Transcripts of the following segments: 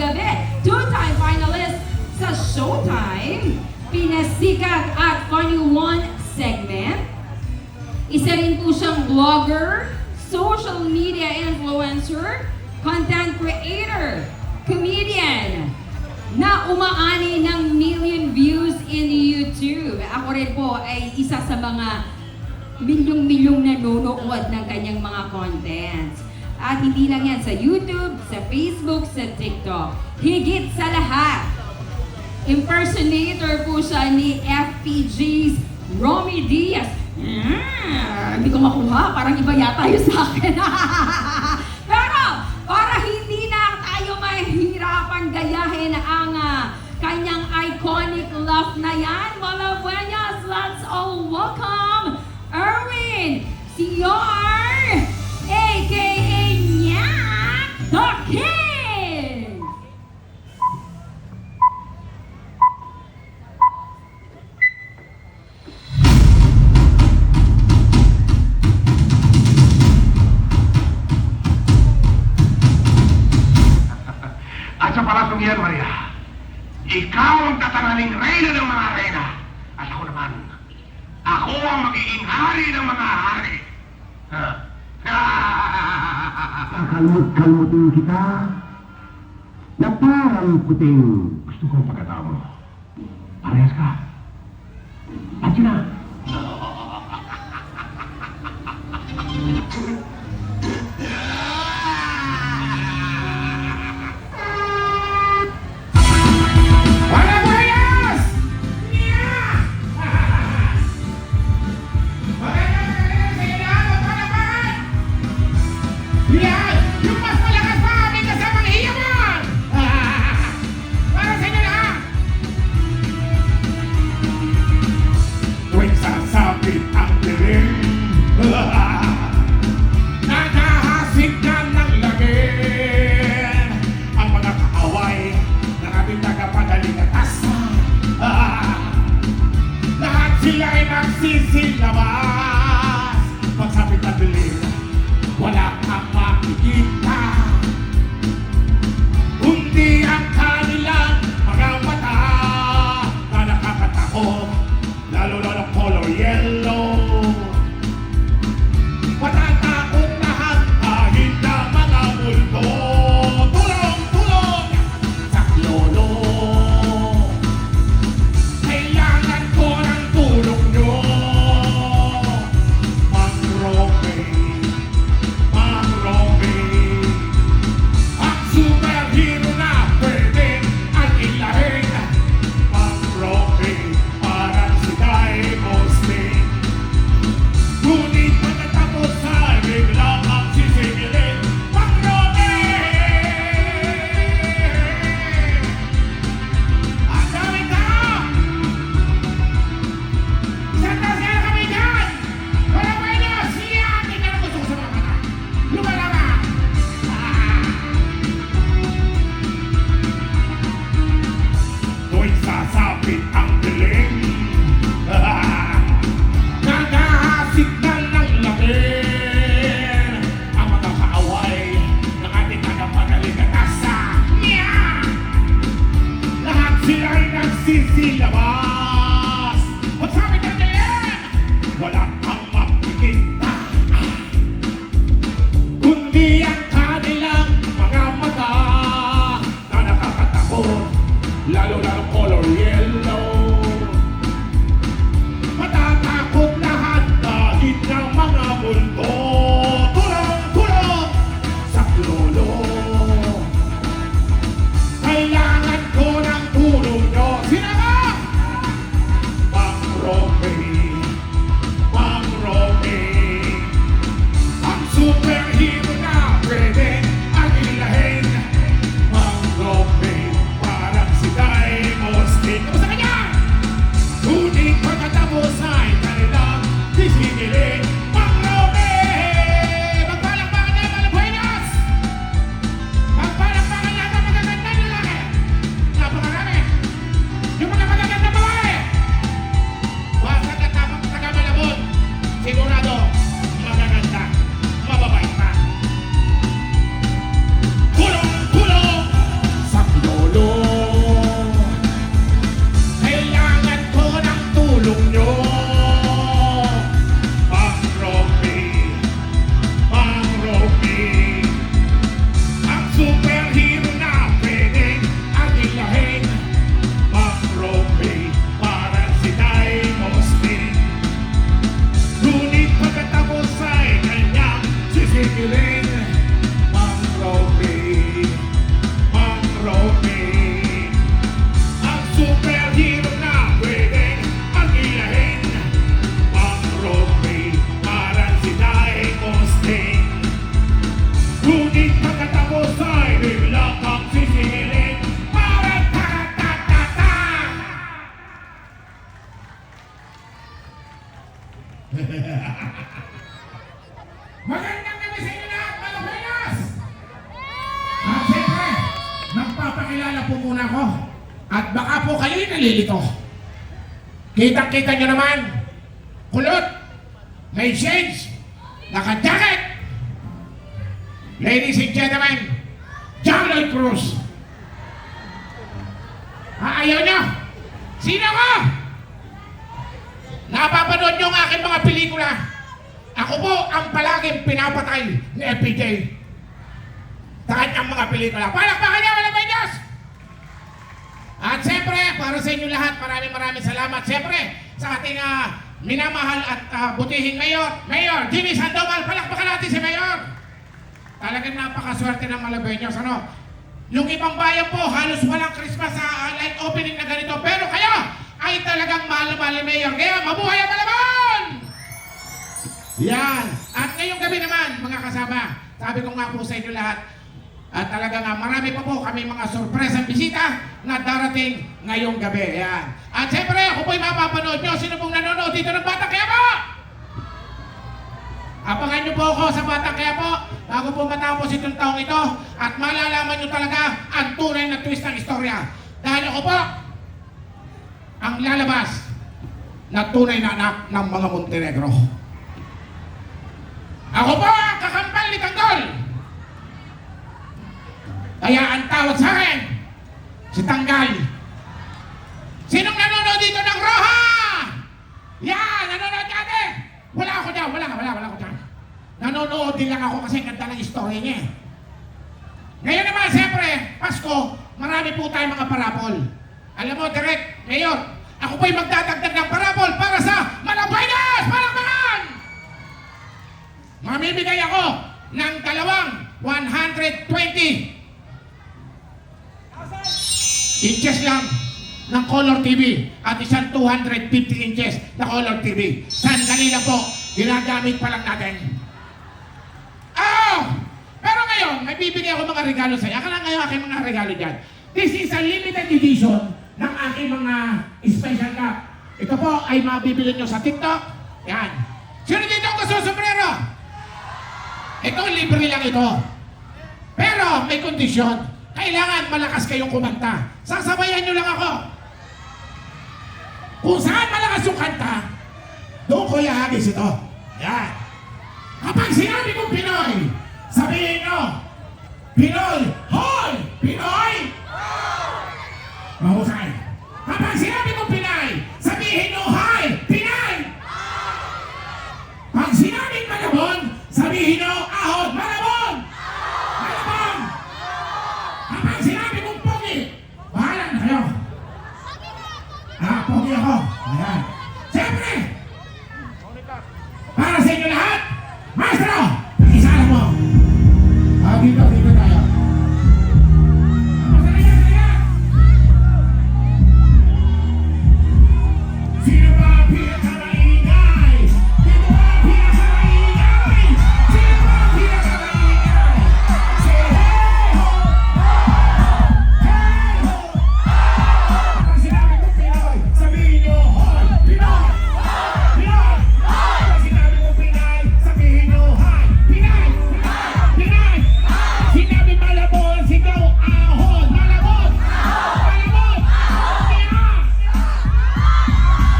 gabi. Two-time finalist sa Showtime, Pinasikat at Funny One segment. Isa rin po siyang vlogger, social media influencer, content creator, comedian, na umaani ng million views in YouTube. Ako rin po ay isa sa mga milyong-milyong nanonood ng kanyang mga contents. At hindi lang yan sa YouTube, sa Facebook, sa TikTok. Higit sa lahat, impersonator po siya ni FPG's Romy Diaz. Hindi ko makuha, parang iba yata yun sa akin. Pero, para hindi na tayo mahihirapan gayahin ang kanyang iconic laugh na yan, mga buenas, let's all welcome Erwin Cior, a.k.a. Nyak the King! At sa palasong yan, Maria, ikaw ang tatangaling reyna ng mga reyna. At ako naman, ako ang magiging hari ng mga hari. Kakalmot-kalmutin kita na parang puting gusto kong pagkatao mo. Parehas ka. At yun na. Nakahasik na ng lagin ang mga kaaway ng ating tagapagaling at asa. Lahat sila ay nagsisilabas. Pagsapit na dilim, wala kang makikita, kundi ang kanilang mga mata na nakakatakot, lalo na ng color yellow. Matatakot lahat kahit na mga multo. Tulong! Tulong! Saklolo, kailangan ko ng tulong nyo. Mang Roque, Mang Roque, ang superhero na pwedeng anilahin. Mang Roque, parang si Guy Austin. Ngunit pagkatapos ay biglang ang sisigilin. Mang Roque! Ang dami tao! Isang tasya kami dyan! Wala pa ino! Siya ang tingnan sa mga mata! Lumalama! Tuwing sasapit ang dilim, nakahasik na ng lagin ang mga kaaway ng ating tagapagaling at asa. Lahat sila ay nagsisilabas. Magsapit ang dilim, wala kang makikita, kundi ang kanilang mga mata na nakakatakot, lalo na ng color yellow. Matatakot lahat kahit ng mga multo. Tulong! Tulong! Saklolo, kailangan ko ng tulong nyo. Sino ba? po muna ako. At baka po kayo'y nalilito. Kitang-kita nyo naman. Kulot. May shades. Naka-jacket. Ladies and gentlemen, John Lloyd Cruz. Ayaw nyo? Sino ko? Napapanood nyo ang aking mga pelikula. Ako po ang palaging pinapatay ni FPJ. Sa kanyang mga pelikula. Palakpakan niya, wala ba Diyos? At siyempre, para sa inyo lahat, maraming salamat. Siyempre, sa ating minamahal at butihing Mayor, Jimmy Sandoval, palakpakan natin si Mayor. Talagang napakaswerte ng Malabeños, ano? Yung ibang bayan po, halos walang Christmas light opening na ganito. Pero kayo ay talagang mahal ni Mayor. Kaya mabuhay ang Malabon! Yan. At ngayong gabi naman, mga kasama, sabi ko nga po sa inyo lahat, at talaga nga, marami pa po kami mga sorpresang bisita na darating ngayong gabi. Yan. At siyempre, ako po'y mapapanood nyo. Sino pong nanonood dito ng Batang Quiapo? Abangan nyo po ako sa Batang Quiapo bago po matapos itong taong ito at malalaman nyo talaga ang tunay na twist ng istorya. Dahil ako po ang lalabas na tunay na anak ng mga Montenegro. Ako po ang kakambal ni Tanggol. Kaya ang tawag sa akin, si Tanggal. Sinong nanonood dito ng Roja? Yan, nanonood ka ate. Wala ako dyan, wala ako dyan. Nanonood din lang ako kasi ganda ng istorya niya. Ngayon naman, siyempre, Pasko, marami po tayong mga parapol. Alam mo, Direk, Mayor, ako po'y magdadagdag ng parapol para sa Malabeños! Palakpakan! Mamimigay ako ng dalawang 120 inches lang ng Color TV at isang 250 inches na Color TV. Sandali lang po, ginagamit pa lang natin. Pero ngayon, may bibigay ako mga regalo sa'yo. Aka lang ngayon aking mga regalo dyan. This is a limited edition ng aking mga special cup. Ito po ay mabibili nyo sa TikTok. Yan. Sino dito ang gusto sombrero? Ito, libre lang ito. Pero may kondisyon. Kailangan malakas kayong kumanta. Sasabayan nyo lang ako. Kung saan malakas yung kanta, doon ko ihagis ito. Yan. Kapag sinabi kong Pinoy, sabihin nyo, Pinoy, hoy! Pinoy! Mahusay. Kapag sinabi kong Pinay, sabihin nyo, hi! Pinay! Pag sinabing Malabon, sabihin nyo, ahon! Malabon! Malabon! Kapag sinabi kong Pogi, bahala na kayo. Pogi ako. Ayan. Siyempre, para sa inyo lahat, Maestro, isala mo. Dito tayo. Sino ba ang pinakamaingay? Sino ba ang pinakamaingay? Sino ba ang pinakamaingay? Say hey ho! Hey ho! Kapag sinabi ko Pinoy, sabihin nyo, hoy! Pinoy! Pinoy! Kapag sinabi ko Pinay, sabihin nyo, hi! Pinay! Pinay! Sinabi Malabon, sigaw ahon! Malabon! Malabon! Kaya!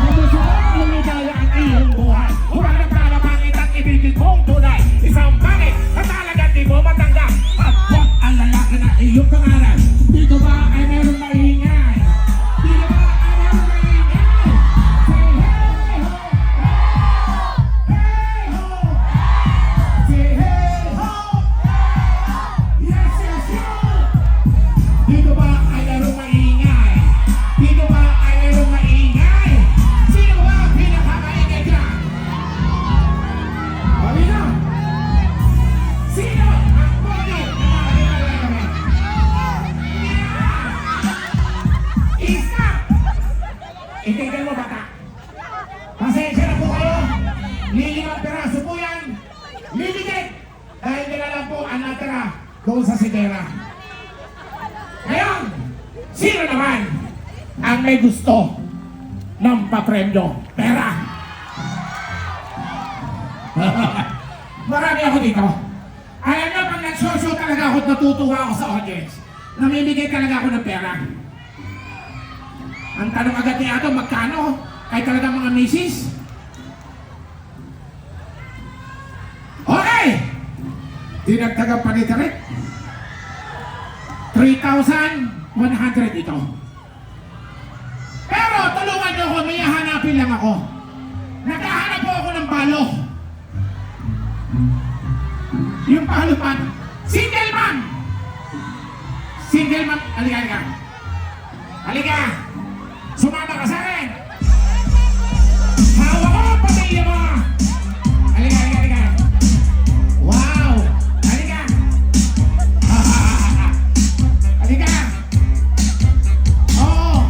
Kumusunod, lumigaya ang iyong buhay. Huwag na pangit at ibigin mong tunay. Isang pangit na talagang di mo matanggap. At huwag ang lalaki na iyong pangarap. Dito ba ay meron maingay? Dito ba ay meron maingay? Say hey ho! Hey ho! Say hey ho! Yes, yes, yes! Dito ba ay meron maingay? Dito ba ay meron maingay? Sino ba ang pinakamaingay dyan? Halina! Sino ang pogi na nakakilala kami? Stop! Itigil mo bata. Pasensya na po kayo. Lilimang piraso po yan. Limited! Dahil nila lang po ang natira doon sa sidera. Ngayon, sino naman ang may gusto ng papremyo? Pera! Marami ako dito. Alam nyo, pag nag-show talaga ako, natutuwa ako sa audience. namimigay talaga ako ng pera. Ang tanong agad ni Ato, magkano? Kahit talaga mga misis. Okay! Dinagdagan pa ni Tarek. 3,100 ito. Pero tulungan niyo ako, may hahanapin lang ako. Naghahanap po ako ng balo. Yung balo man. Single man! Single man. Halika, halika. Halika! Sumama ka sa akin! Hawa ko, pamilya mo! Halika, halika, halika. Wow! Halika! Halika! Oo!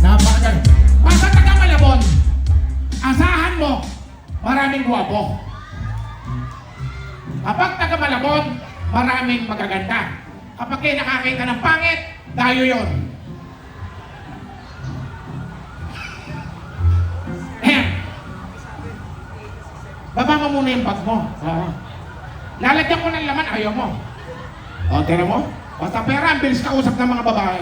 Napakaganda. Basta taga Malabon, asahan mo, maraming guwapo. Kapag taga Malabon, maraming magaganda. Kapag kayo nakakita ng pangit, tayo yun. Ayan. Baba mo muna yung bag mo. Lalagyan ko ng laman, ayaw mo. O, tira mo? Basta pera, ang bilis kausap ng mga babae.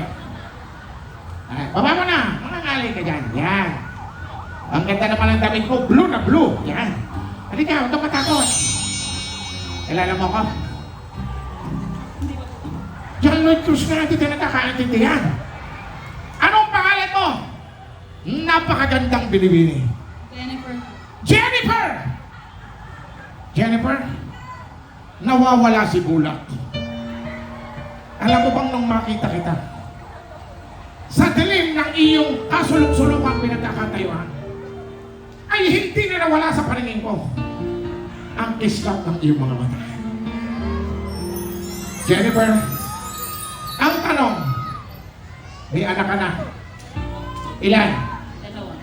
Ay, baba mo na. Mga ngalay ka dyan. Yan. Ang ganda naman ng damit ko, blue na blue. Yan. Halika, huwag kang matakot. Kilala mo ko? John Lloyd Cruz na natin na nakakaintindihan. Anong pangalan mo? Napakagandang binibini. Jennifer. Jennifer! Jennifer, nawawala si Bulak. Alam mo bang nung makita kita, sa dilim ng iyong kasulok-sulokang pinagkakatayuan, ay hindi na nawala sa paningin ko ang islap ng iyong mga mata. Jennifer, ang tanong, may anak ka na. Ilan? Dalawa.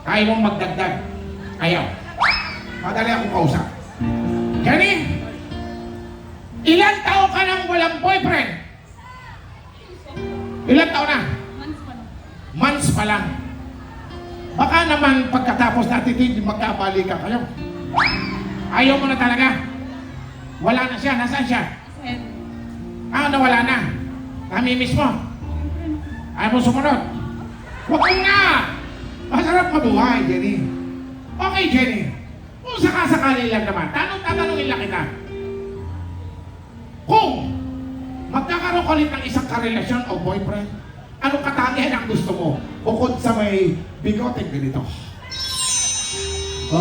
Kaya mong magdagdag? Ayaw. Madali akong kausap. Jenny, ilan taon ka nang walang boyfriend? Ilan taon na? Months pa na. Months pa lang. Baka naman pagkatapos natin dito, magkabalikan kayo. Ayaw mo na talaga. Wala na siya. Nasaan siya? Seven. Nawala na. Namimiss mo. Ayaw mo sumunod. Huwag mo na! Masarap mabuhay, Jenny. Okay, Jenny. Kung sakasakali lang naman, tatanungin lang kita. Kung magkakaroon ka ulit ng isang karelasyon o boyfriend, anong katangian ang gusto mo? Bukod sa may bigote ganito. Siyempre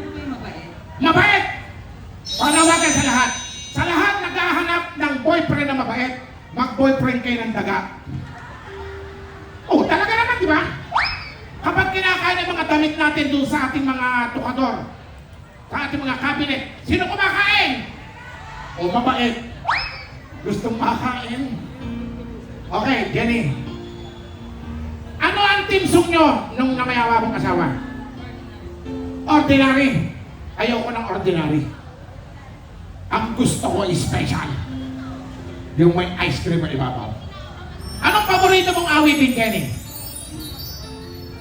po yung mabait. Mabait! Panawagan sa lahat. Sa lahat naghahanap ng boyfriend na mabait, mag-boyfriend kayo ng daga. Oh, talaga naman, di ba? Kapag kinakain ng mga damit natin doon sa ating mga tukador, sa ating mga cabinet, sino kumakain? O mabait. Gustong makain. Okay, Jenny. Ano ang teamsong nyo nung namayawa mong asawa? Ordinary. Ayoko ng ordinary. Ang gusto ko is special. Yung may ice cream na ibabaw. Anong paborito mong awitin, Jenny?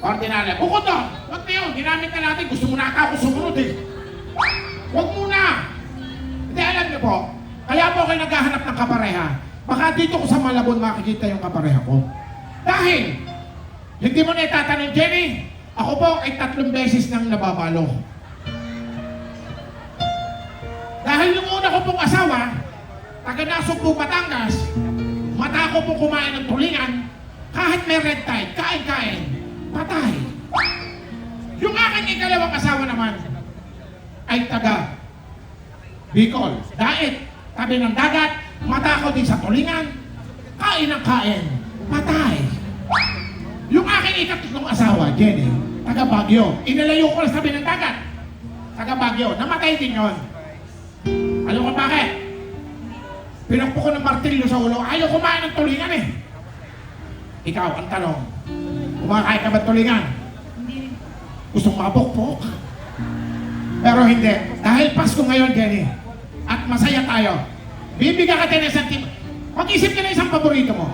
Ordinary. Bukod doon, wag na yun. Ginamit na natin. Gusto mo na ako sumunod eh. Wag muna. Hindi, alam niyo po, kaya po kayo naghahanap ng kapareha. Baka dito ko sa Malabon makikita yung kapareha ko. Dahil, hindi mo na itatanong, Jenny, ako po ay 3 beses nang nababalo. Dahil yung una ko pong asawa, taga Nasugbu, Batangas, mata ko pong kumain ng tulingan, kahit may red tide, kain-kain, patay. Yung aking ikalawang asawa naman, ay taga Bicol, Daet, tabi ng dagat, mata ko din sa tulingan, kain ng kain, patay. Yung aking ikatlong asawa, Jenny, taga Baguio, inalayo ko lang sa tabi ng dagat, taga Baguio, namatay din yun. Alam ko bakit? Pinakpo ko ng martilyo sa ulo, ayaw kumain ng tulingan eh. Ikaw, ang tanong, kumakain ka ba tulingan? Hindi rin. Gustong mabukpok? Pero hindi. Dahil Pasko ngayon, Jenny, at masaya tayo, bibigyan ka tayo ng isang tip. Mag-isip ka na isang paborito mo.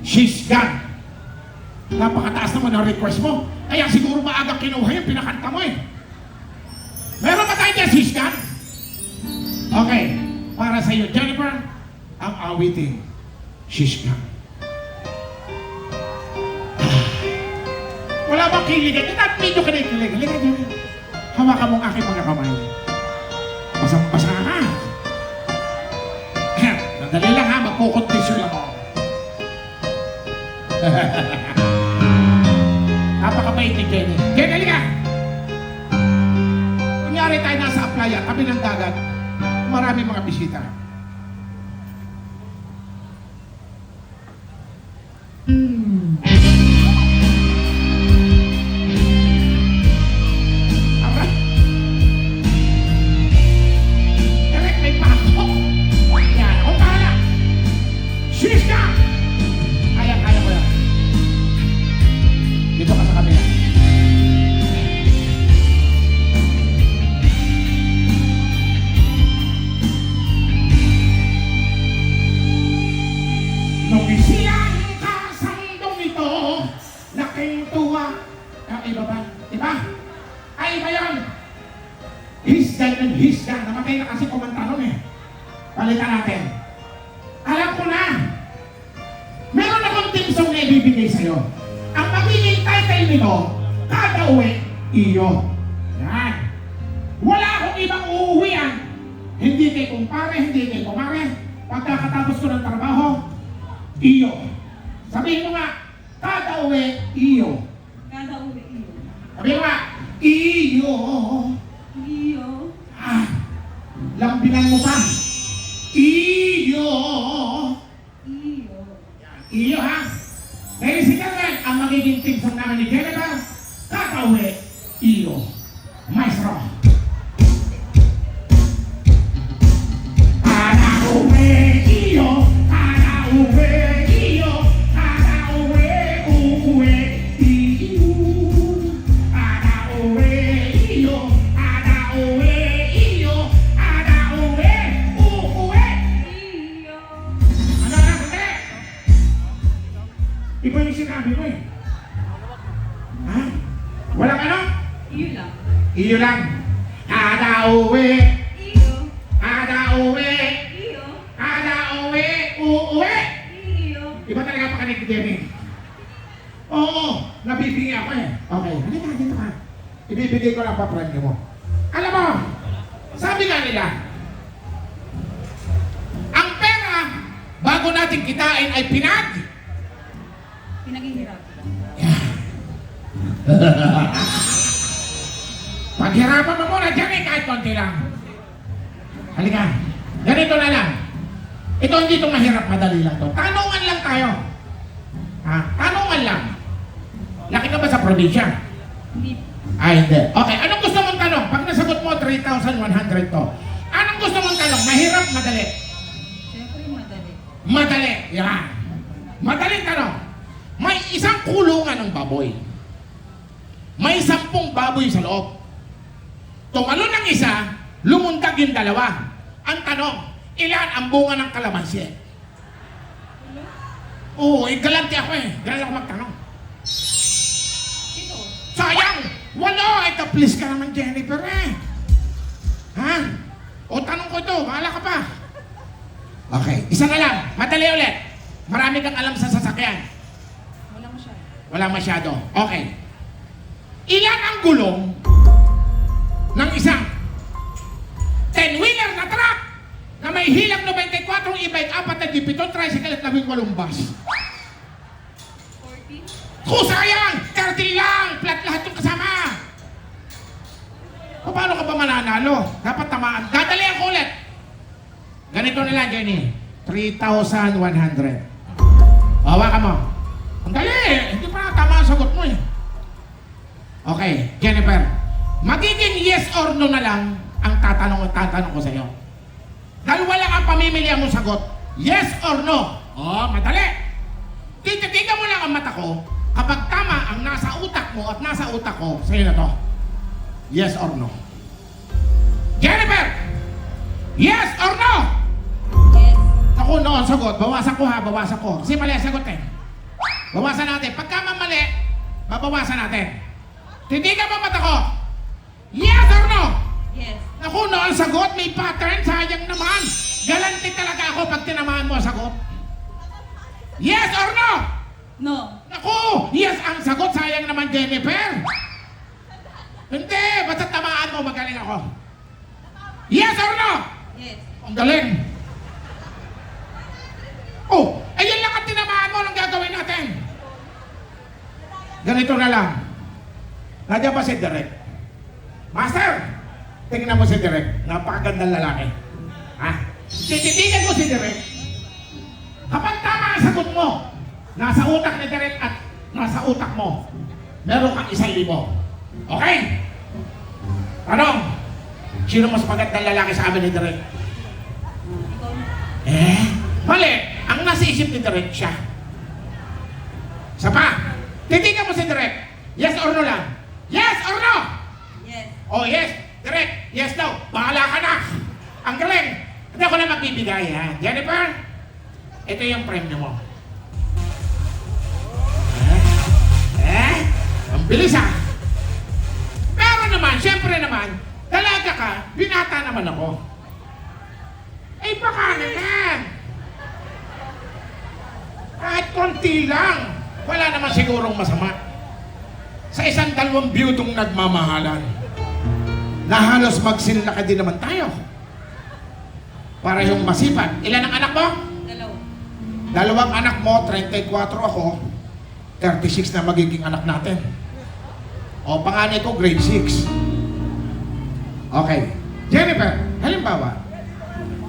She's gone. Napakataas naman ang request mo. Kaya siguro maagang kinuha yung pinakanta mo eh. Meron ba tayo dyan, Siskan? Okay. Para sa iyo, Jennifer, ang awiting Siskan. Wala bang kiligan? Ito at medyo ka na ikilig. Halika dyan. Hawakan mo ang aking mga kamay. Basang-basa ka. Nadali lang ha, magkukondisyon lang ako. Napakabait ni Jenny. Jenny, halika! Kunyari tayo nasa playa, tabi ng dagat, marami mga bisita. Alright. Direct, may pasok. Yan, ako pahala. Shish ka! Kaya ko yan. Dito ka sa kabila. Nung isilang ka sa mundong ito, laking tuwa. Iba ba? Iba? Ay, iba yun! Hisgan and hisgan. Namatay na kasi kumanta nun eh. Palitan natin. Alam ko na! Meron akong team song na ibibigay sa'yo. Ang magiging title nito, kada uwi, iyo. Yan. Wala akong ibang uuwian. Hindi kay kumpare, hindi kay kumare. Pagkakatapos ko ng trabaho, iyo. Sabihin mo nga, kada uwi, iyo. Kada uwi, iyo. Sabihin mo nga, iyo. Iyo. Ah, lambinan mo pa. Iyo. Iyo. Iyo ha? Ladies and gentlemen, ang magiging team song namin ni Jennifer, kakauwi, iyo. Maestro. Kada uwi, iyo. Kada uwi, iyo. Kada uwi, uuwi, iyo. Kada uwi, iyo. Kada uwi, iyo. Kada uwi, uuwi. Iyo. Ano na, sandali? Iba yung sinabi mo eh. Ha? Walang ano? Iyo lang. Iyo lang. Kada uwi, Iyo. kada uwi, Iyo. kada uwi, uuwi. Iyo. Iba talaga pakinig ni Jenny. Oo, nabibigay ako eh. Okay, halika dito ka. Ibibigay ko lang pa premyo mo. Alam mo, sabi nga nila, ang pera, bago natin kitain ay Pinaghihirap. Paghirapan mo muna dyan eh, kahit konti lang. Halika, ganito na lang. Ito hindi itong mahirap, madali lang to. Tanungan lang tayo. Ha? Tanungan lang. Laki ka ba sa probinsya? Hindi. Ay, hindi. Okay, anong gusto mong tanong? Pag nasagot mo, 3,100 to. Anong gusto mong tanong? Mahirap, madali? Siyempre, madali. Madali. Yan. Madaling tanong. May isang kulungan ng baboy. May 10 baboy sa loob. Tumalon ng isa, lumundag yung dalawa. Ang tanong, ilan ang bunga ng kalamansi? Oo, galante ako eh. Ganun ako magtanong. Ito. Sayang! Wala! Ito, please ka naman, Jennifer eh. Ha? O tanong ko ito, bahala ka pa. Okay, isa na lang. Madali ulit. Marami kang alam sa sasakyan. Wala masyado. Wala masyado. Okay. Ilan ang gulong ng isang 10-wheeler na truck na may hilang 94 e-bike, 4 na jeep, 7 tricycle at 18 bus? 40. Sayang! 30 lang! Flat lahat yung kasama! Paano ka ba mananalo? Dapat tamaan. Dadalihan ko ulit. Ganito na lang, Jenny. 3,100. Hawakan mo. Ang dali! Hindi pa tama ang sagot mo eh. Okay, Jennifer. Magiging yes or no na lang ang tatanong ko sa iyo. Dalawa lang ang pamimilihan mong sagot. Yes or no. Oh, madali. Titigan mo lang ang mata ko. Kapag tama ang nasa utak mo at nasa utak ko, sa'yo na to. Yes or no. Jennifer! Yes or no? Yes. Ako, no ang sagot. Bawasan ko ha, bawasan ko. Kasi mali ang sagot eh. Bawasan natin. Pagka mamali, babawasan natin. Titigan mo mata ko. Yes or no? ang sagot, may pattern, sayang naman. Galante talaga ako pag tinamaan mo ang sagot. Yes or no? No. Naku, yes ang sagot, sayang naman Jennifer. Hindi, basta tamaan mo, magaling ako. Yes or no? Yes. Ang galing. Oh, ayun lang ang tinamaan mo, anong gagawin natin? Ganito na lang. Nandiyan ba si Direk? Master, tingnan mo si Direk. Napakagandang lalaki. Ha? Tititigan mo si Direk. Kapag tama ang sagot mo, nasa utak ni Direk at nasa utak mo, meron kang 1,000. Okay? Tanong, sino mas magandang lalaki sa amin ni Direk? Mali. Ang nasa isip ni Direk siya. Isa pa. Titigan mo si Direk. Yes or no lang? Yes or no? Yes. Oh yes. Direk. Yes daw. Bahala ka na. Ang galing. Hindi ako na magbibigay ha. Jennifer, ito yung premyo mo. Ang bilis ha. Pero naman, syempre naman, dalaga ka, binata naman ako. Eh baka naman. Kahit konti lang, wala naman sigurong masama. Sa 1-2 biyudong nagmamahalan, na halos magsinlaki din naman tayo. Para yung masipag. Ilan ang anak mo? 2. 2 anak mo, 34 ako, 36 na magiging anak natin. O, panganay ko, grade 6. Okay. Jennifer, halimbawa,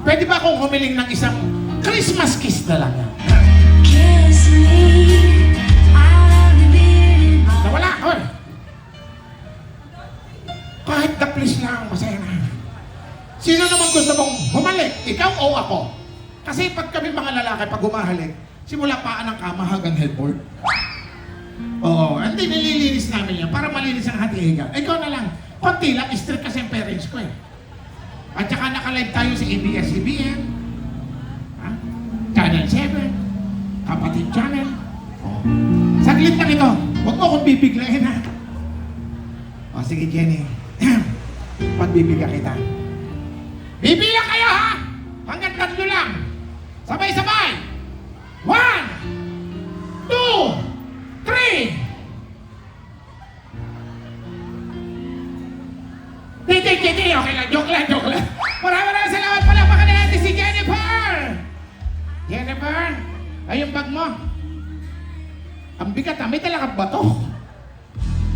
pwede ba akong humiling ng isang Christmas kiss na lang? Kiss me, I'll be Nawala, oy. Kahit the please lang, masaya na. Sino naman gusto mong humalik? Ikaw o ako? Kasi pag kami mga lalaki, pag humahalik, simula paan ng kama hanggang headboard. Oo, hindi nililinis namin yan para malinis ang hatihigan. Ikaw na lang, konti lang, strict kasi ang parents ko eh. At saka nakalive tayo sa ABS-CBN, Channel 7, Kapatid Channel. Oh. Saglit lang ito. Huwag mo akong bibiglayin ha. O sige Jenny. Pagbibigyan kita. Bibilang kayo ha! Hanggang 3 lang. Sabay-sabay. 1, 2, 3. Hindi. Okay lang. Joke lang. Maraming salamat pala. Baka natin si Jennifer. Jennifer, ay yung bag mo. Ang bigat ha, may talagang bato.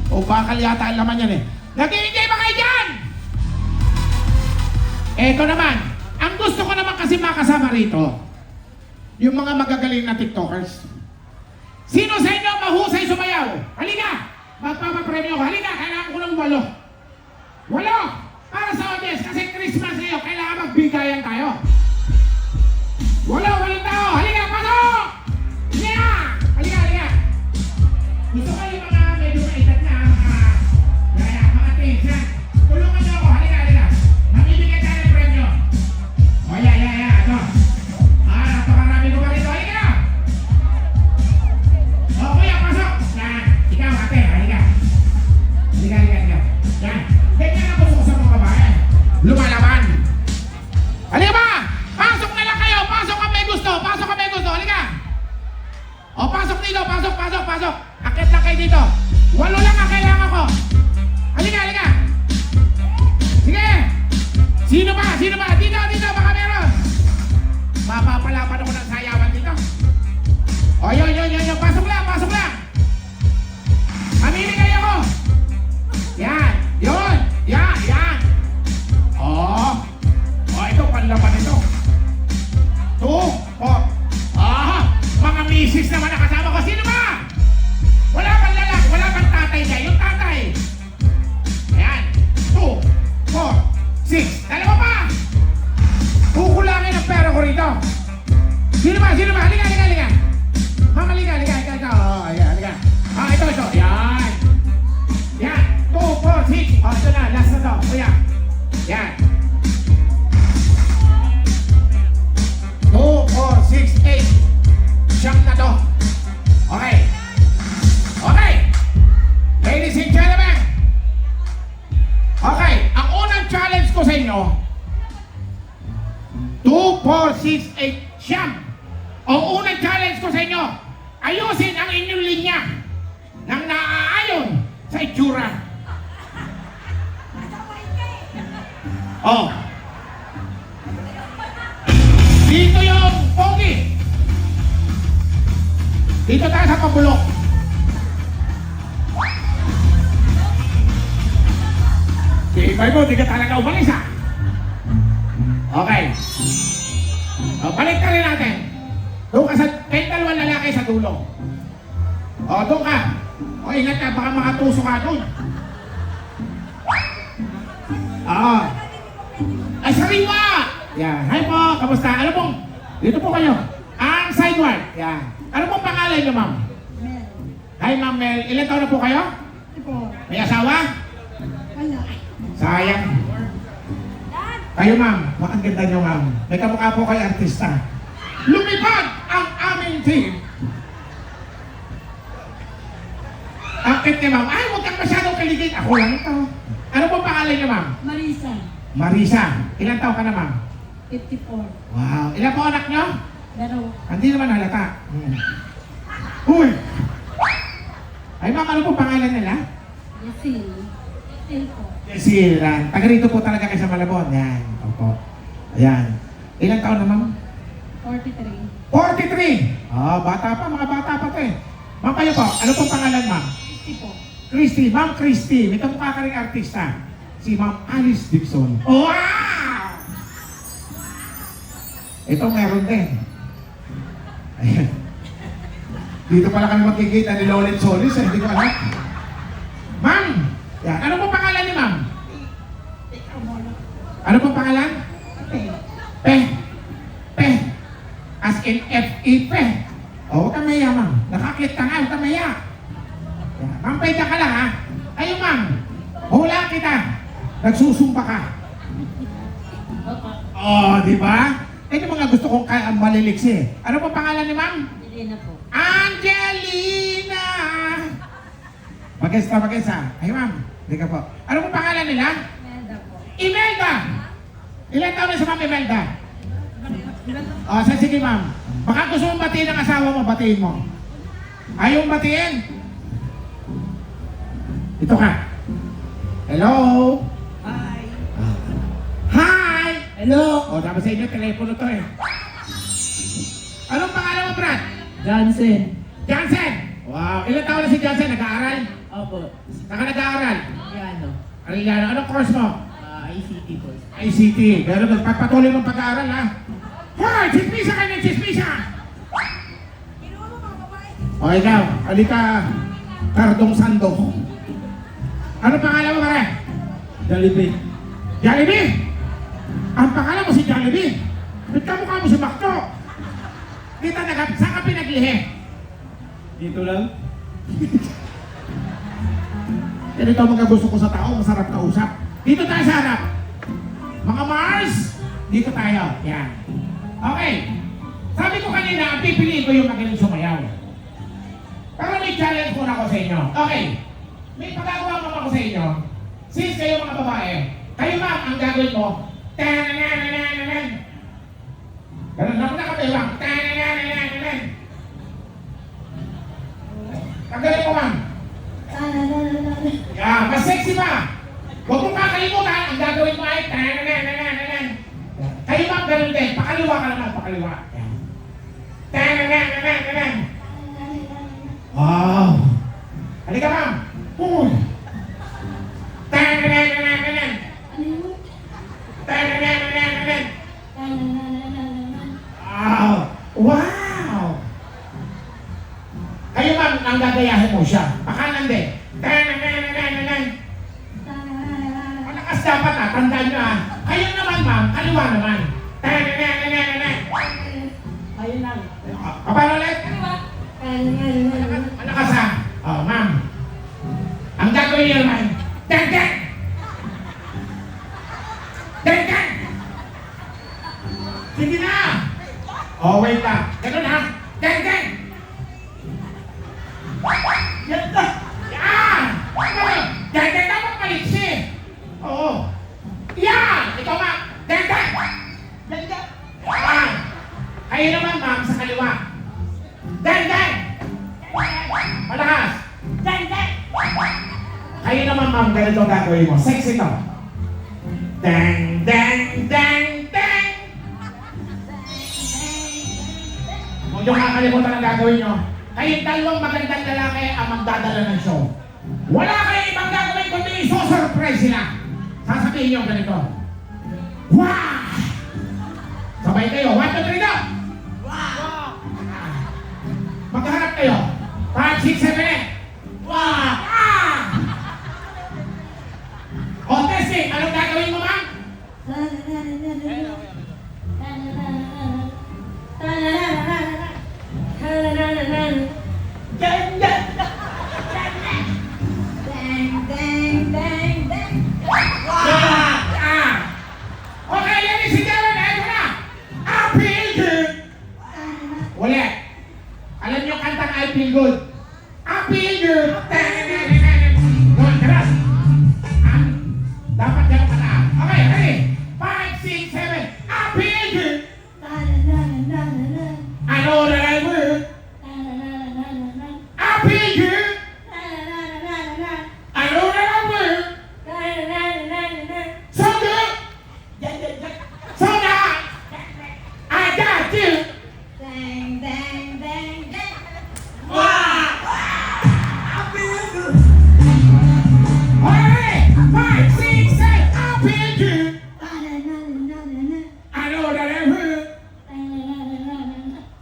O bakal yata ang laman yan eh. Nag-i-enjoy ba kayo dyan? Eto naman, ang gusto ko naman kasi makasama rito, yung mga magagaling na TikTokers. Sino sa inyo mahusay sumayaw? Halika! Magpapapremyo ko. Halika, kailangan ko ng 8. 8! Para sa audience, kasi Christmas ngayon, kailangan magbigayan tayo. 8 tao! Halika, pasok! Yeah! Halika! Gusto ko yung mga medyo maedad na mga teens yan. Tulungan niyo ako, halika. Mamibigay tayo ng premyo. O, ito. Napakarami ko pa rito. Halika! O, kuya, pasok! Yan, ikaw ate, halika. Yan. Ganyan ang gusto ko sa mga babae. Lumalaban. Halika ba? Pasok na lang kayo! Pasok ka may gusto! Halika! O, pasok dito! Pasok! Akit lang kayo dito! 8 lang ang kailangan ko! Halika! Sige! Sino ba? Dito! Baka meron! Mapapalapan ako ng sayawan dito! O, yun! Pasok lang! Mamili kayo ko! Yan! Ito, panlaban ito! 2, 4. Mga misis naman nakasama ko. Sino ba? Wala bang lalaki? Wala bang tatay niya? Yung tatay. Ayan. 2, 4, 6. Dalawa pa. Kukulangin ang pera ko rito. Sino ba? Halika. Mama, halika. Ayan, halika. Ito. Yan. 2, 4, 6. Ito na. Last na to. Kuya. Yan. 2, 4, 6, 8. Siyam na to. Okay. Ladies and gentlemen. Okay. Ang unang challenge ko sa inyo, 2, 4, 6, 8, siyam. Ang unang challenge ko sa inyo, ayusin ang inyong linya nang naaayon sa itsura. Oh. Dito yung pogi. Dito tayo sa pabulok. Ibay mo, di ka talaga umalis ha. Okay. O, balik ka rin natin. Doon ka sa, kahit dalawang lalaki sa dulo. O, doon ka. O, ingat ka, baka makatuso ka doon. Oo. Ay, sariwa! Yan. Hi po, kamusta? Ano pong, dito po kayo. Ang sideward. Yan. Ano pong pangalan niyo, ma'am? Mel. Hi, ma'am Mel. Ilan taon na po kayo? Ito. May asawa? Wala. Sayang. Kayo, ma'am. Ang ganda niyo, ma'am. May kamukha po kay artista. Lumipad ang aming team. Akit niya, ma'am. Ay, huwag kang masyadong kaligid. Ako lang ito. Ano pong pangalan niyo, ma'am? Marisa. Marisa. Ilan taon ka na, ma'am? 54. Wow. Ilan po anak niyo? Pero, Hindi naman halata. Uy! Ay, ma'am, ano po pangalan nila? Yasil. Yasil po. Si Ran. Taga rito po talaga kayo sa Malabon. Yan. Opo. Ayan. Ilang taon na, ma'am? 43. 43! Ah, bata pa. Mga bata pa to eh. Ma'am, kayo po. Ano pong pangalan, ma'am? 50 po. Christy. Ma'am Christy. May kamukha ka rin artista. Si Ma'am Alice Dixon. Wow! Ito meron din. Ayan. Dito pala kami magkikita ni Lolit Solis. Hindi ko alam. Ma'am! Yan. Ano pong pangalan ni ma'am? Ano pong pangalan? Pe. Pe. As in F-E, Pe. O, huwag kang maya, ma'am. Nakakit ka nga, huwag kang maya. Yan. Ma'am, pwede ka lang, ha? Ayun, ma'am. Hula kita. Nagsusumpa ka. Oh, di ba? Ito mga gusto kong maliliksi. Ano pong pangalan ni ma'am? Elena po. Angelina! Mag-guess ka. Ay, ma'am. Hindi ka po. Ano pong pangalan nila? Melda po. Imelda! Ilan taon na sa ma'am Imelda? O, sige ma'am. Baka gusto mong batiin ang asawa mo, batiin mo. Ayaw mong batiin? Ito ka. Hello? Hi. Hi! Hello. O, dapat sa inyo, telepono to eh. Anong pangalan mo, Brad? Johnson. Johnson! Wow, ilan taon na si Johnson? Nag-aaral? Opo. Saan ka nag-aaral? Piano. Arigano, anong course mo? ICT po. ICT. Pero magpapatuloy mong pag-aaral, ha? Hoy! Chismisa ka ng chismisa! O, ikaw. Halika, Cardong Sando. Ano pangalan mo, pare? Jollibee. Jollibee! Ang pangalan mo si Jollibee. Ba't kamukha mo si Makto? Kita saan ka pinaglihi? Dito lang? Ganito ang mga gusto ko sa tao, masarap kausap. Dito tayo sa harap. Mga Mars, dito tayo. Yan. Okay. Sabi ko kanina, ang pipiliin ko yung magaling sumayaw. Pero may challenge muna ako sa inyo. Okay. May pagagawa naman ako sa inyo. Since kayo mga babae, kayo ma'am, ang gagawin mo, tananananan. Ganun lang na kami, ma'am. Tananananan. Tanggalin mo, ma'am. Yeah, mas sexy pa. Huwag mong kakalimutan, ang gagawin mo ay tananananan. Kayo ma'am, ganun din. Pakaliwa ka naman, pakaliwa. Tananananan. Wow. Halika ma'am. Uy. Tananananan. Tananananan. Wow. Wow. Kayo ma'am, ang gagayahin mo siya. Pakanan din. Tananananan. Malakas dapat ha, tandaan nyo ha. Kayo naman ma'am, kaliwa naman. Tananananan. Ayun lang. Paano ulit? Malakas ha. Oh, ma'am. Ang gagawin niyo naman, dagdag! Dagdag! Sige na! Oh, wait lang. Ganun ha. Dagdag! Dagdag! Yan! Ganun. Dagdag dapat maliksi. Oo. Yan! Ikaw ma'am. Dagdag! Dagdag! Kayo naman, ma'am, sa kaliwa. Dang, dang! Malakas! Dang, dang! Kayo naman, ma'am, ganito ang gagawin mo. Sexy to. Dang, dang, dang, dang! Huwag nyo kakalimutan ang gagawin nyo. Kayong dalawang magandang lalaki ang magdadala ng show. Wala kayong ibang gagawin kundi iso-surprise sila. Sasabihin nyo ganito. Wow! Sabay kayo. 1, 2, 3, go! Wow! Magkaharap kayo. 5, 6, 7, 8. Wow! Ah! O, testing. Anong gagawin mo, ma'am? Ah! Okay, ladies and gentlemen, eto na! I feel good! Ulit. Alam niyo kantang I feel good? I feel good! Good, keras! Ah, dapat yan pala. Okay, ready? 5, 6, 7. I feel good! I know that I will. I feel good! I know that I will. So good! So nice! I got you! Alright! 5, 6, 7. I feel good! I know that I will.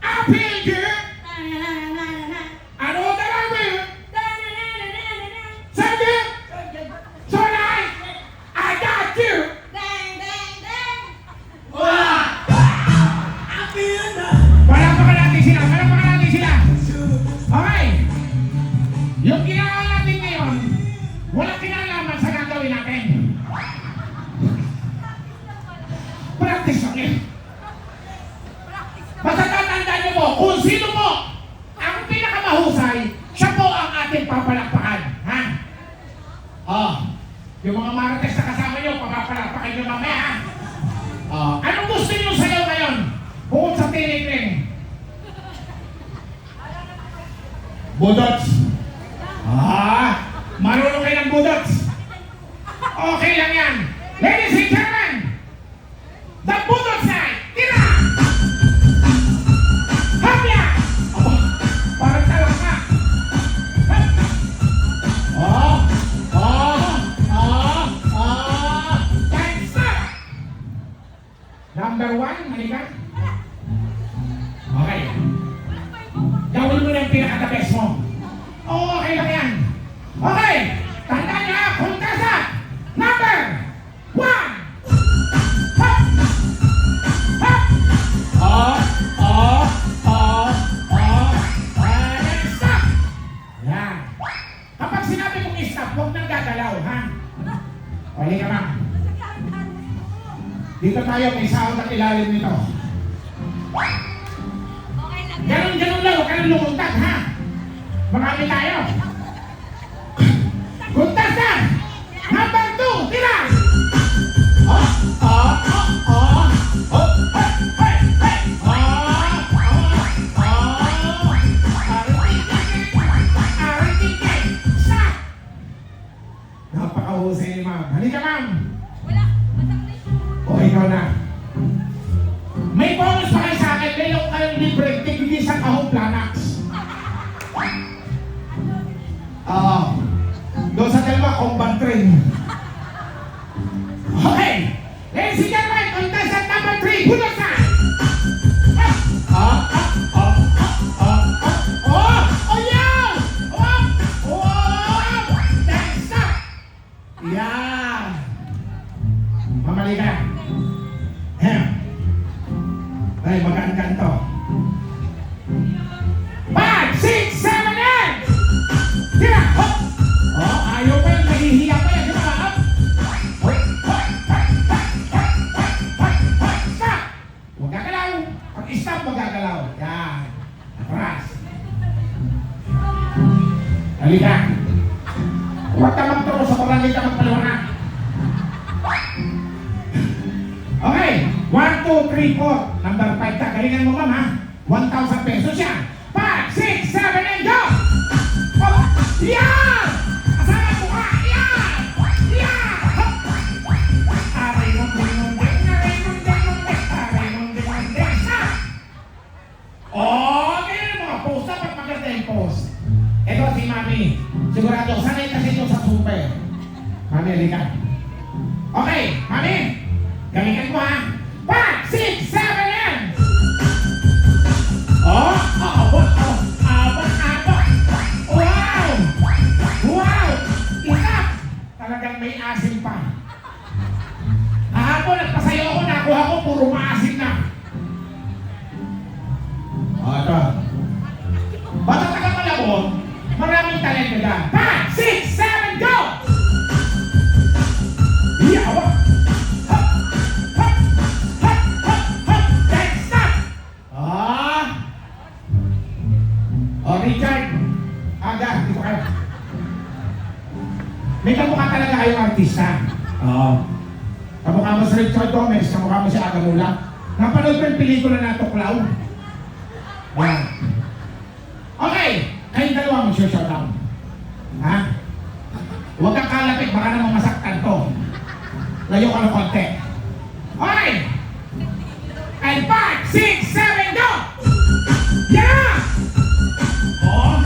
I feel good! I know that I will. So good! So nice! I got you! Palakpakan natin sila! Palakpakan natin sila! Okay! Yung ginagawa natin ngayon, walang kinalaman sa gagawin natin. Practice okay? Basta tatandaan niyo po, kung sino po ang pinakamahusay, siya po ang ating papalakpakan. Ha? Oh, yung mga marites na kasama niyo, papapalakpakan niyo mamaya, ha? Oh, anong gusto niyo sayaw ngayon? Bukod sa tiling-ling. Budots. Ah, marunong kayo ng budots. Okay lang yan. Ladies and gentlemen, the budots night. Tira! Hapya! Aba, parang talak ka. Hap! Oh! Time stop! Number 1, halika. Okay. Gawin mo na yung pinaka-the best mo. Okay lang yan. Okay. Tandaan niya, kuntasa. Number 1. Hop! Hop! And stop! Yan. Kapag sinabi mong stop, huwag nang gagalaw, ha? Okay ka, ma'am. Dito tayo, may sahod ang ilalim nito. Ganun lang, huwag ka nang lumundag, ha? Marami tayo. Kuntas na! Number 2, tira! Stop! Napakahusay ni ma'am. Halika, ma'am. O, ikaw na. May bonus pa kayo sa akin. Mayroon kayong libre. Tigil sa kahong Planax. Doon sa dalawa, combat train. Okay. Ladies and gentlemen, contestant number 3, bulot na! Oh, yeah! Then stop! Yeah! Mamali ka. Ay, magaan to. 5, 6, 7, 8! Tira! Hop! Oh, ayaw pa yan. Nahihiya pa yan. Di ba? Hop! Stop! Huwag gagalaw. Pag stop, huwag gagalaw. Yan. Atras. Halika. Huwag ka magturo sa parang hindi ka magpaliwanag. Okay. 1, 2, 3, 4. Number 5 ka. Galingan mo, ma'am, ha? 1,000 pesos yan. 5, 6, 7, and go! Oh, yan! Asahan mo ka! Yan! Yan! Hop! Aray, mundi. Stop! Oh, ganyan mga post. Dapat maganda yung post. Ito si Mami. Sigurado, sanay kasi ito sa super. Mami, halika. Okay, Mami. Galingan mo, ha? 5, 6, 7, and... Oh, abot. Wow! Wow! Inap! Talagang may asim pa. Kahapon, nagpasayo ako, nakuha ko, puro maasim na. O, ito. Bata taga Malabon, maraming talento dyan. 5, 6, 7, go! Yawa! Hop! Hop! Hop! Hop! Hop! Then stop! Ah! O, Richard. Aga, dito kayo. May kamukha talaga kayong artista. Oo. Kamukha mo si Richard Gomez, kamukha mo si Aga Mula. Napanood ko yung pelikula na Tuklaw. Yan. Okay, kayong dalawa mo showdown. Ha? Huwag kang kalapit, baka namang masaktan to. Layo ka ng konti. Okay! And 5, 6, 7, go! Yeah! Oh!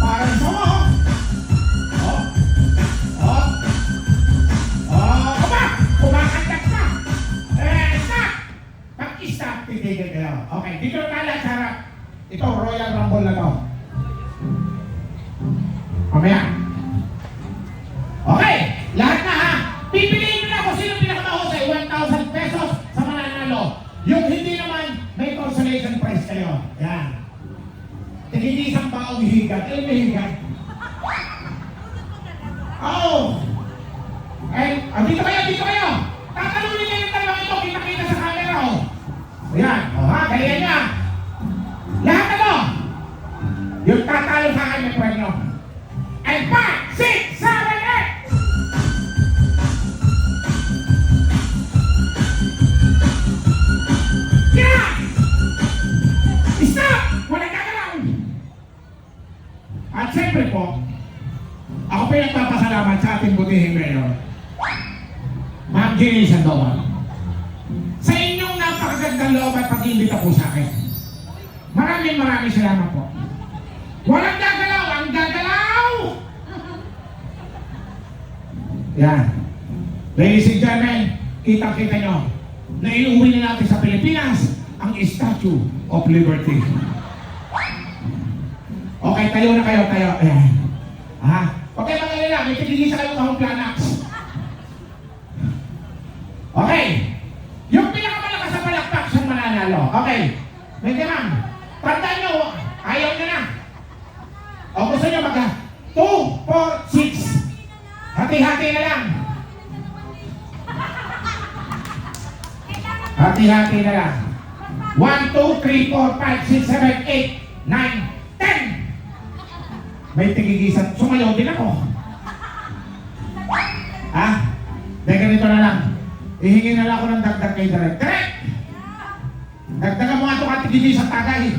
Parang isa mo, oh! Oh! Oh! Kumakandak ka! Stop! Pag-stop, titigil kayo. Okay, dito na lahat sa harap. Ito, Royal Rumble na to. Mamaya. Okay, lahat na, ha? Pipiliin nyo na kung sino pinakamahusay. 1,000 pesos sa mananalo. Yung hindi naman, may consolation prize kayo. Yan. Hindi isang baong higad. Alam mo higad? Oh! Dito kayo! Tatalunin niya yung dalawang ito, kita-kita sa camera, oh. Ayan, ha? Kaya niya. Lahat na to! Yung tatalo sa akin may premyo. And 5, 6, 7, 8! Yeah! Stop! Walang gagalaw! At siyempre po, ako pa yung nagpapasalamat sa ating butihing mayor, Ma'am Jenny Sandoval. Sa inyong napakagandang loob at pag-imbita po sa akin. Maraming salamat po. Walang gagalaw! Ang gagalaw! Yan. Ladies and gentlemen, kita-kita nyo na iuwi na natin sa Pilipinas ang Statue of Liberty. Okay, tayo na kayo. Ayan. Ha? Okay, mga nila, may tigigisa kayong kahong Planax. Okay. Yung pinakamalakas sa palakpak siyang mananalo. Okay. May ma'am. Tandaan nyo, ayaw nyo na. O gusto nyo 2, 4, 6. Hati-hati na lang. Hati-hati na lang. 1, 2, 3, 4, 5, 6, 7, 8, 9, 10. May tigigisan. Sumayaw din ako. Ha? Dahil ganito na lang. Ihingi na lang ako ng dagdag kay Direk. Direk! Dagdagan mo nga itong katigigisan tagay.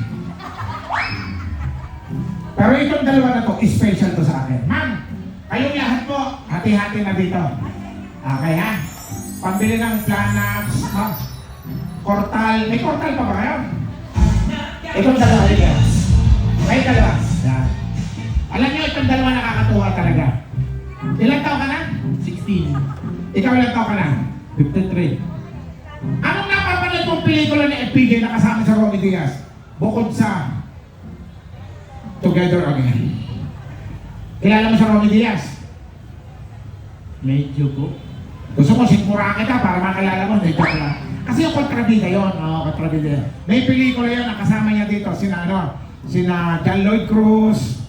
Pero itong dalawa na to, special to sa akin. Ma'am, kayong lahat po, hati-hati na dito. Okay, ha? Pambili ng Planax, Kortal. May Kortal pa ba kayo? Itong dalawa rin. May dalawa. Yan. Alam niyo, itong dalawa nakakatuwa talaga. Ilang taon ka na? 16. Ikaw ilang taon ka na? 53. Anong napapanood mong pelikula ni FPJ na kasama sa Romy Diaz? Bukod sa Together Again. Kilala mo sa Romy Diaz? Medyo po. Gusto mo, sikmura kita para makilala mo. Medyo ka lang. Kasi yung kontrabida yun. Oo, kontrabida yun. May pelikula yun na kasama niya dito. Sina John Lloyd Cruz,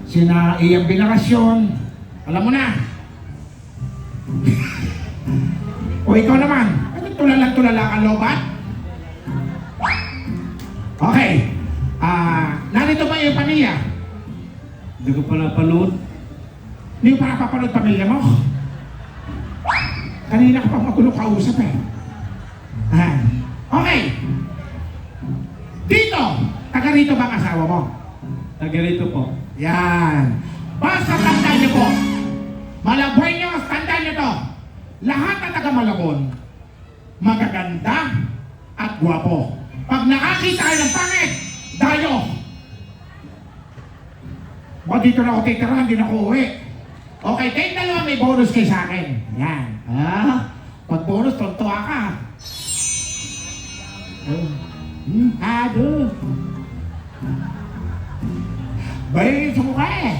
sina Ian Binakasyon. Alam mo na. O ikaw naman. Ano tulala ka lobat? Okay. Narito ba yung pamilya? Hindi ko pa napanood. Hindi mo pa napapanood pamilya mo? Kanina ka pa matulog kausap eh. asawa mo? Taga rito po. Yan. Basta tandaan niyo po, Malabon niyo, tandaan niyo to. Lahat na taga Malabon, magaganda at gwapo. Pag nakakita kayo ng pangit, dayo. Ba dito na ako titira, hindi na ako uwi. Okay, kayong dalawa may bonus kayo sa akin. Yan. Pag bonus, tontuwa ka. Ado. Bay, sa mukha eh.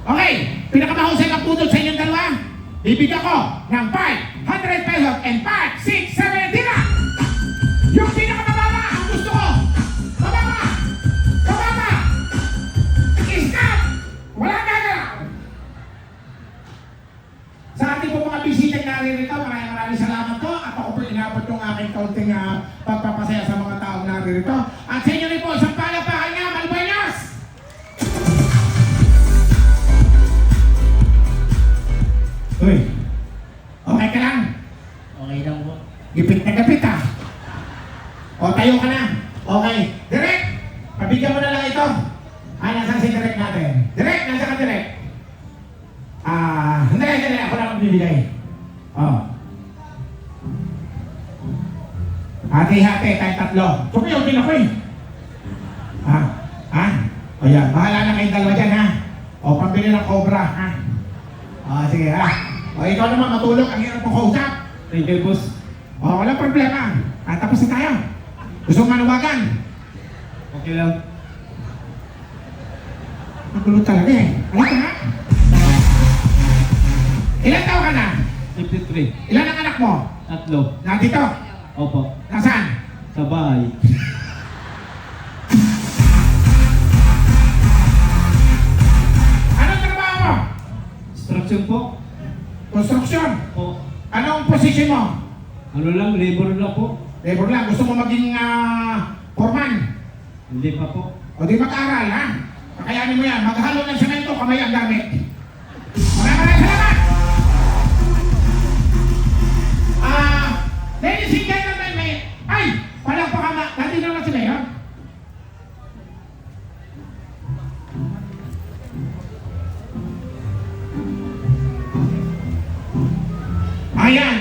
Okay, pinakamahusay na pudol sa inyong dalawa. Bibigyan ko ng 500 pesos and 5, 6, 7, tira! Yung pinakamababa, ang gusto ko. Mababa! Mababa! Stop! Wala gagalaw! Sa ating po mga bisita naririto, maraming salamat po. At ako po inabot yung aking kaunting pagpapasaya sa mga taong naririto. At sa inyo rin po, isang palakpakan nga, Malbuenos! Uy, okay ka lang? Okay lang po. Gipit na gapit ah. O, tayo ka na. Okay. Direk, pabigyan mo na lang ito. Nasaan si Direk natin? Direk, nasa ka Direk? Hindi. Ako na magbibigay. Hati-hati, tayo tatlo. Sumiyaw din ako eh. O yan, bahala na kayong dalawa dyan ha. O, pambili ng cobra ha. Sige ha. O, ikaw naman matulog. Ang hirap mo kausap. Thank you, boss. O, walang problema. Tapos na tayo. Gusto mo manuwagan? Okay lang. Magulo talaga eh. Alam ka na? Ilan taon ka na? 53. Ilan ang anak mo? 3. Nandito? Opo. Nasaan? Sa bahay. Anong trabaho mo? Instruction po. Construction. Po. Anong posisyon mo? Ano lang, labor lang po. Labor lang. Gusto mo maging foreman? Hindi pa po. O di mag-aral ha? Kakayanin mo yan. Maghalo ng semento, kamay ang gamit. Maraming salamat! Ladies and gentlemen, ay! Palakpakan na. Nandito naman si Mayor. Ayan!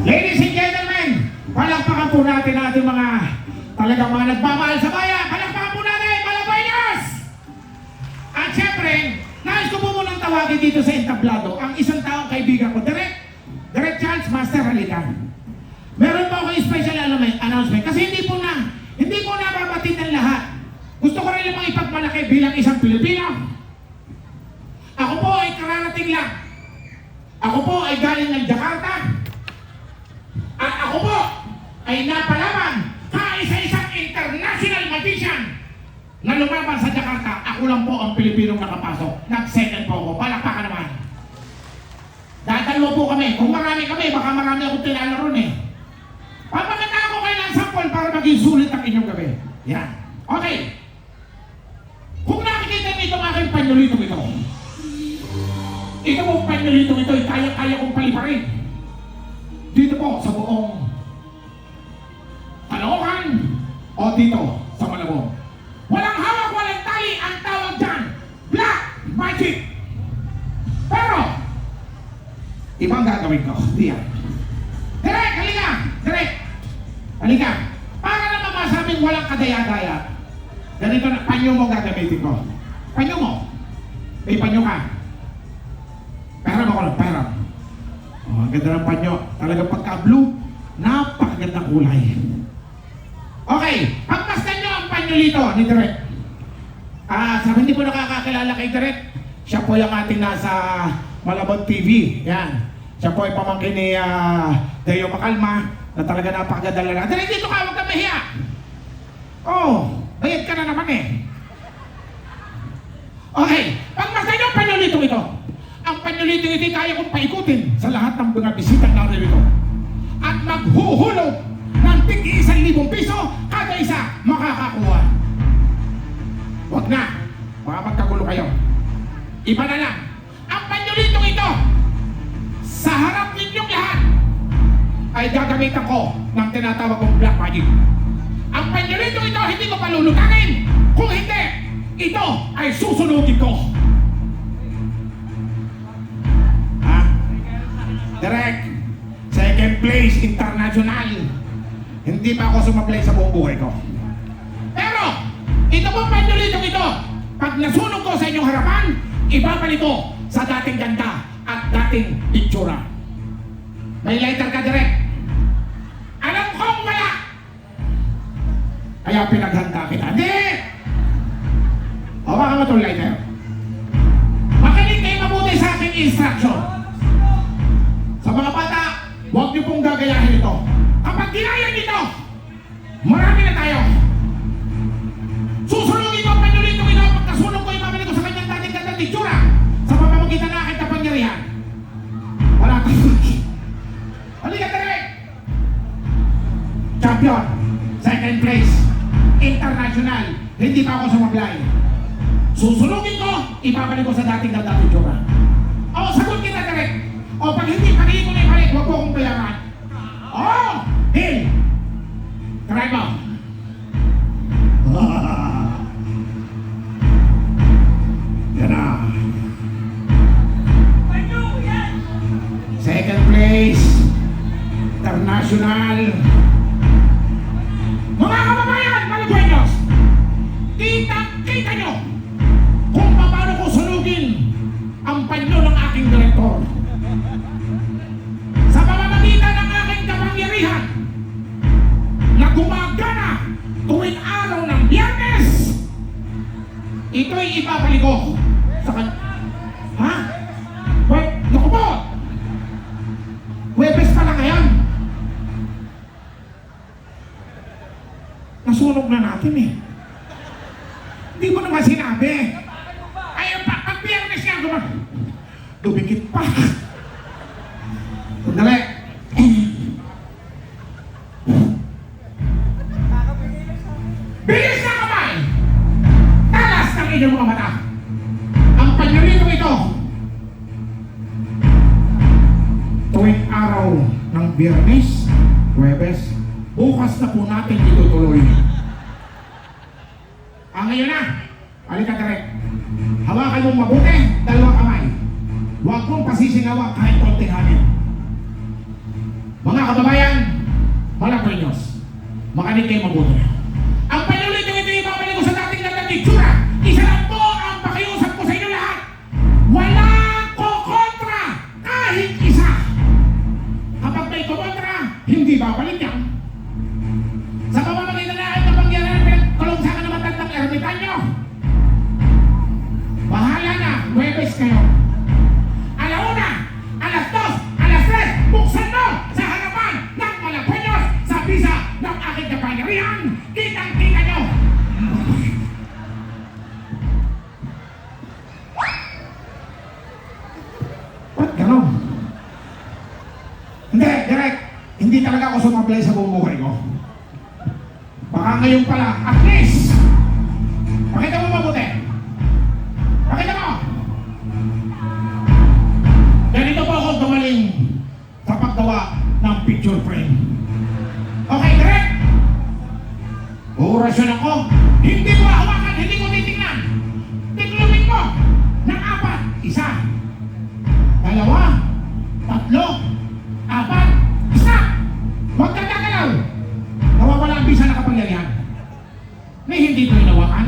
Ladies and gentlemen, palakpakan po natin ating mga talagang mga nagmamahal sa bayan. Palakpakan po natin, Malbuenos! At syempre, nais ko po munang tawagin dito sa entablado ang isang taong kaibigan ko, Direk Charles Master Halika. Meron pa ako special announcement kasi hindi po nababatid ng lahat. Gusto ko rin namang ipagmalaki bilang isang Pilipino. Ako po ay kararating lang. Ako po ay galing ng Jakarta. At ako po ay napalaman kaisa-isang international magician na lumaban sa Jakarta. Ako lang po ang Pilipinong nakapasok. Nag-second po ako. Palakpakan naman. Dadalo po kami. Kung marami kami, baka marami akong tinalaro eh. Papakita ako kayo ng sample para maging sulit ang inyong gabi. Yan. Okay. Kung nakikita niyo itong aking panyolitong ito, ito pong panyolitong ito, kaya-kaya kong paliparin. Dito po sa buong Caloocan o dito sa Malabon. Walang hawak, walang tali, ang tawag dyan, Black Magic. Pero, ibang gagawin ko. Diyan. Direk, halika! Direk! Halika! Para naman masabing walang kadaya-daya, ganito na, panyo mo gagamitin ko. Panyo mo. May panyo ka. Peram ako ng peram. Ang ganda ng panyo. Talagang pagka-blue, napakagandang kulay. Okay, pagmasdan nyo ang panyolito ni Direk. Sa hindi po nakakakilala kay Direk, siya po yung ating nasa Malabon TV. Yan. Siya po ay pamangkin ni Deo Macalma na talaga napakaganda lang. Direk, dito ka, huwag ka mahiya. Bayad ka na naman eh. Okay, pagmasdan nyo ang panyolito ito. Ang panyolito ito kaya kong paikutin sa lahat ng mga bisitang naririto. At maghuhulog ng tig-1,000 piso kada isa makakakuha. Huwag na. Baka magkagulo kayo. Iba na lang. Ang panyolito ito sa harap ninyong lahat ay gagamitan ko ng tinatawag kong Black Magic. Ang panyolito ito, hindi ko palulutangin. Kung hindi, ito ay susunugin ko. Ha? Direk, second place international. Hindi pa ako sumablay sa buong buhay ko. Pero, ito pong panyolito ito, pag nasunog ko sa inyong harapan, ibabalik ko sa dating ganda at dating itsura. May lighter ka, Direk? Alam kong wala! Kaya pinaghanda kita. Hindi! O baka mo itong lighter. Makinig kayo mabuti sa aking instruction. Sa mga bata, huwag niyo pong gagayahin ito. Kapag ginaya nito, marami na tayo. Susunugin ko ang panyolito ito. Pagkasunog ko, ibabalik ko sa kanyang dating ganda at itsura. Sa pamamagitan na aking kapangyarihan. Wala tayo. Halika, Direk! Champion! Second place! International! Hindi pa ako sumablay. Susunugin ko, ibabalik ko sa dating ganda at itsura. O, sagot kita, Direk! O, pag hindi, pagiging ko na ibalik, huwag po akong bayaran. O! Hill! Try mo! Yan na. Second place, international. Mga kababayan, Malagueños, kita nyo kung paano ko sunugin ang panyo ng aking direktor. Sa pamamagitan ng aking kapangyarihan na gumagana tuwing araw ng Biyernes, ito'y ibabalik ko sa Ha? Wait, naku po! Webes pa lang ngayon. Nasunog na natin eh. Hindi mo naman sinabi. Ay, pag Biyernes yan, dumikit pa. Sandali. Bilis na kamay! Talas ng inyong mga mata. Ang panyolito ito, tuwing araw ng Biyernes, Huwebes, bukas na po natin itutuloy. Ngayon na, halika, Direk. Hawakan mong mabuti, dalawang kamay. Huwag mong pasisingawa kahit konting hangin. Mga kababayan, Malagueños, makinig kayo mabuti. Ang panyolito ito ibabalik ko sa dating ganda at itsura. Isa lang po ang pakiusap ko sa inyo lahat. Walang kokontra kahit isa. Kapag may kokontra, hindi babalik yan. Sa pamamagitan na ay kapangyarihan pinagkulong sa akin ng matandang ermitanyo. Bahala na, Huwebes kayo. Alauna, alas 2, alas 3, buksan mo sa harapan ng Malagueños sa bisa ng aking kapangyarihan. Kitang-kita nyo. Ba't ganon? Hindi, Direk. Hindi talaga ako sumablay sa buong buhay ko. Baka ngayon pala, at least, pakita mo mabuti. Pakita mo. Ganito po ako gumaling sa paggawa ng picture frame. Okay, Direk? Orasyon ako. Hindi ko hawakan, hindi ko titignan. Tiglumin mo ng 4. 1, 2, 3, 4, 1. Huwag kang gagalaw. Nawawala ang bisa na kapangyarihan. May hindi ko hinawakan.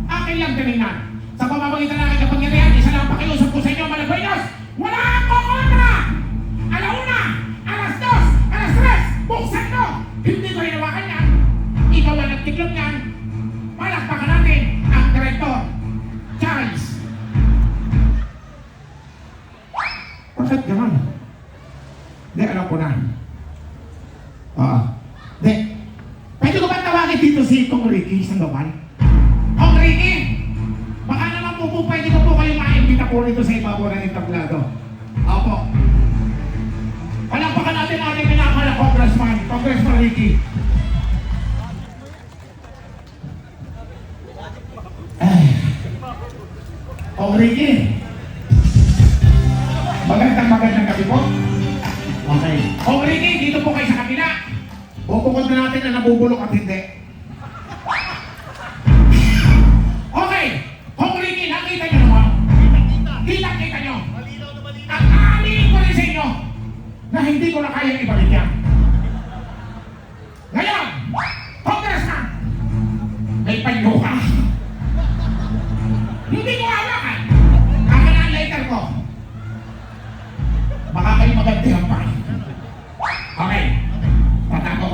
Akin lang tinignan. Sa pamamagitan ng aking kapangyarihan, isa lang ang pakiusap ko sa inyo, Malagueños. Wala akong kontra! Alauna, alas 2, alas 3, buksan mo! Hindi ko hinawakan yan. Ikaw ang nagtiklop yan. Palakpakan natin ang direktor, Charles. Bakit gaman? Hindi, alam ko na. Hindi. Pwede ko ba tawagin dito si Kong Ricky Sandoval? Kong Ricky! Baka naman po pwede ko po kayo maimbita po rito sa ibabaw ng entablado. Opo. Palakpakan natin ang ating minamahal na Congressman Ricky. Kong Ricky! Magandang gabi po. Okay. Kong Ricky, dito po kayo sa kabila. Bubukod na natin na nabubulok at hindi.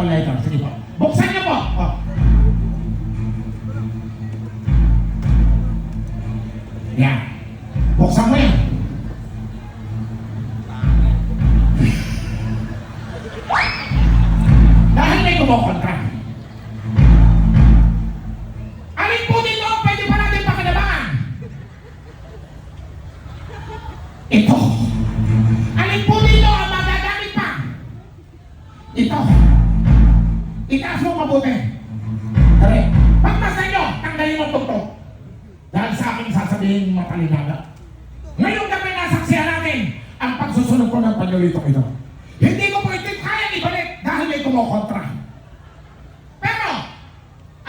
call letter. Sige po. Buksan niyo po. Oh. Yan. Buksan mo yan. Dahil may kumukontra. Alin po dito ang pwede pa natin pakinabangan? Ito. Alin po dito ang magagamit pa? Ito. Itaas mo mabuti. Tari. Pagmasa nyo, tanggalin mo tugtog. Dahil sa aking sasabihin matalinaga. Ngayong gabi nasaksihan natin ang pagsusunod ko ng panyolito ito. Hindi ko po ito kayang ibalik dahil may kumukontra. Pero,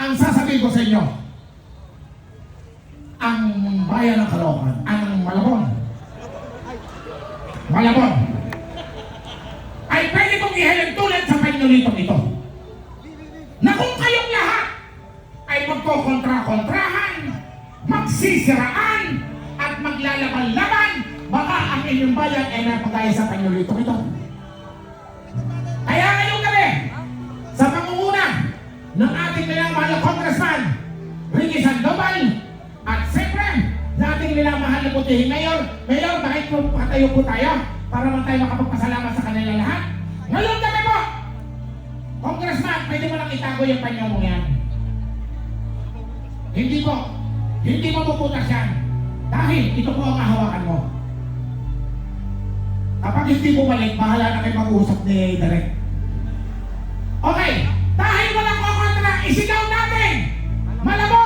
ang sasabihin ko sa inyo, ang bayan ng Caloocan, ang Malabon, ay pwede kong ihalin tulad sa panyolitong ito. Na kung kayong lahat ay magkokontra-kontrahan, magsisiraan, at maglalaban-laban, baka ang inyong bayan ay napagaya sa panyolitong ito. Kaya ngayong gabi, sa pangunguna ng ating minamahal na Congressman, Ricky Sandoval, at siyempre, na ating minamahal na putihing Mayor, bakit po patayo po tayo para man tayo makapagpasalamat sa kanila lahat? Ngayong gabi po, Congressman, pwede mo lang itago yung panyo mo yan. Hindi mo puputas yan. Dahil ito po ang hahawakan mo. Kapag hindi bumalik, bahala na kayo mag-uusap ni Direk. Okay, dahil walang kukontra, isigaw natin! Malabon!